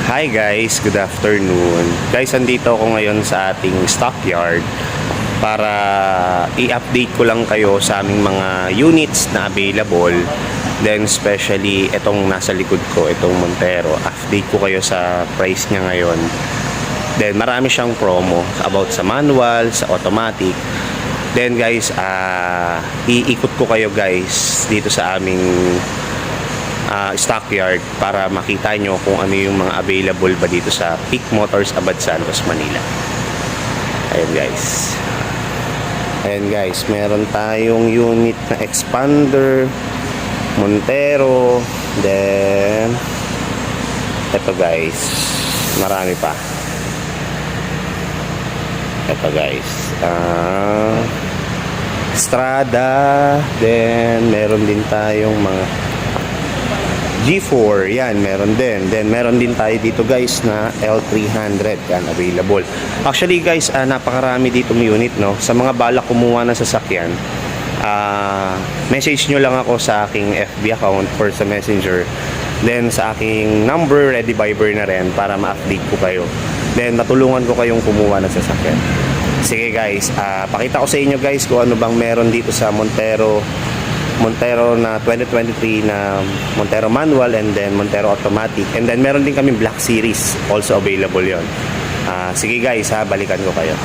Hi guys, good afternoon. Guys, andito ako ngayon sa ating stockyard para i-update ko lang kayo sa aming mga units na available. Then especially itong nasa likod ko, itong Montero. Update ko kayo sa price niya ngayon. Then marami siyang promo about sa manual, sa automatic. Then guys, iikot ko kayo guys dito sa aming stockyard para makita nyo kung ano yung mga available ba dito sa Peak Motors Abad Santos, Manila. Ayan guys, meron tayong unit na expander Montero. Then ito guys, marami pa. Ito guys, Strada. Then meron din tayong mga G4, yan, meron din. Then meron din tayo dito guys na L300, yan, available. Actually guys, napakarami dito ng unit, no? Sa mga balak kumuha ng sasakyan, message nyo lang ako sa aking FB account or sa Messenger. Then sa aking number, ready Viber na rin para ma-update ko kayo. Then matulungan ko kayong kumuha ng sasakyan. Sige guys, pakita ko sa inyo guys kung ano bang meron dito sa Montero na 2023 na Montero manual and then Montero automatic, and then meron din kami Black Series also available yon. Sige guys, balikan ko kayo.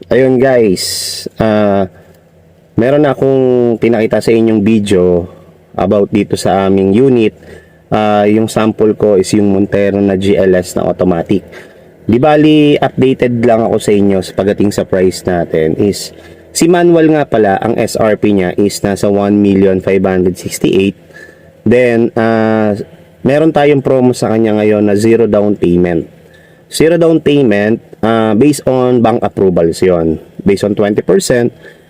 Ayun guys, meron na akong pinakita sa inyong video about dito sa aming unit. Yung sample ko is yung Montero na GLS na automatic. Di bali, updated lang ako sa inyo sa pagdating sa price natin is si manual nga pala, ang SRP niya is nasa 1,568,000. Then meron tayong promo sa kanya ngayon na zero down payment. Zero down payment based on bank approvals yon. Based on 20%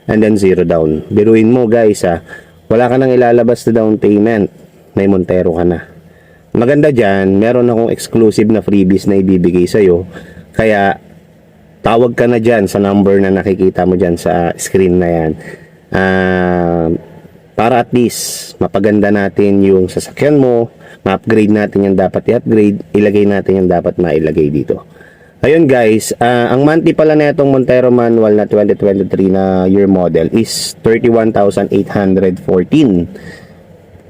and then zero down. Biruin mo guys wala ka nang ilalabas na down payment. May Montero ka na. maganda dyan, meron akong exclusive na freebies na ibibigay sa'yo. Kaya, tawag ka na dyan sa number na nakikita mo dyan sa screen na yan. Para at least, mapaganda natin yung sasakyan mo, ma-upgrade natin yung dapat i-upgrade, ilagay natin yung dapat mailagay dito. Ayun guys, ang monthly pala na itong Montero manual na 2023 na year model is 31,814.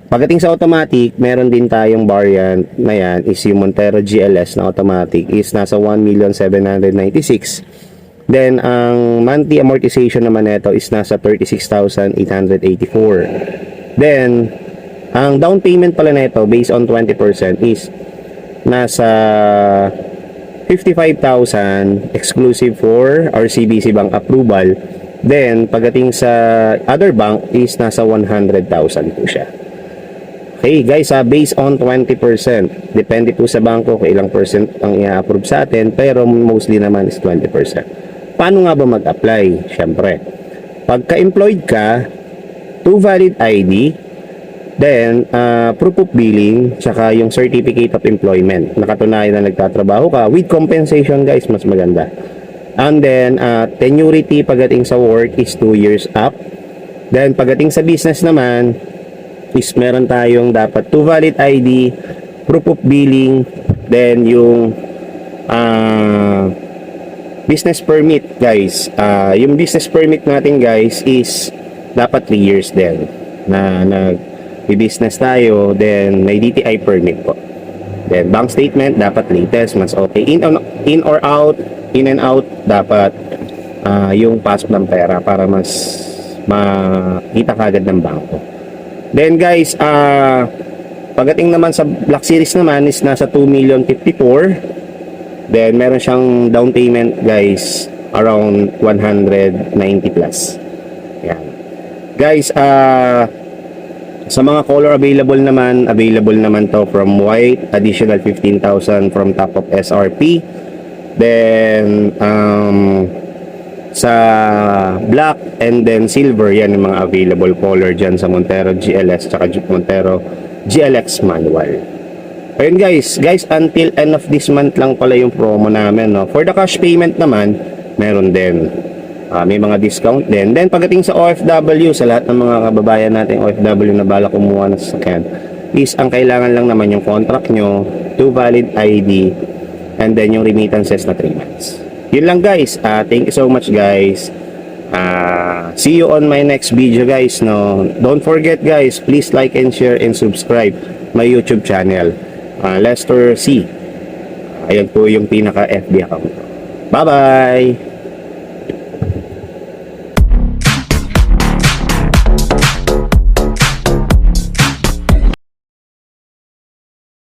Pagdating sa automatic, meron din tayong variant na yan is yung Montero GLS na automatic is nasa 1,796,000. Then, ang monthly amortization naman nito is nasa 36,884. Then, ang down payment pala nito based on 20% is nasa 55,000 exclusive for RCBC bank approval. Then, pagdating sa other bank is nasa 100,000 po siya. Okay guys, based on 20%. Depende po sa bangko kung ilang percent ang i-approve sa atin, pero mostly naman is 20%. Paano nga ba mag-apply? Siyempre, pagka-employed ka, 2 valid ID, then proof of billing, tsaka yung certificate of employment. Nakatunayan na nagtatrabaho ka with compensation guys, mas maganda. And then, tenuity pagdating sa work is 2 years up. Then, pagdating sa business naman, is meron tayong dapat 2 valid ID, proof of billing, then yung business permit guys. Yung business permit natin guys is dapat 3 years din na nag-business tayo, then may DTI permit po. Then bank statement dapat latest, mas okay. In and out dapat yung pasok ng pera para mas makita kagad ng bangko. Then guys, pagdating naman sa Black Series naman is nasa 2,054,000. Then meron siyang down payment guys around 190 plus. Yan. Guys, sa mga color available naman to from white, additional 15,000 from top of SRP. Then sa black and then silver, yan yung mga available color dyan sa Montero GLS tsaka Montero GLX manual. Ayun guys, until end of this month lang pala yung promo namin, no? For the cash payment naman, meron din. May mga discount din. Then pagdating sa OFW, sa lahat ng mga kababayan natin OFW na bala kumuha ng sasakyan, is ang kailangan lang naman yung contract nyo, 2 valid ID, and then yung remittances na 3 months. Yun lang guys. Thank you so much guys. See you on my next video guys, no. Don't forget guys, please like and share and subscribe my YouTube channel, Lester C. Ayan po yung pinaka FB account. Bye bye.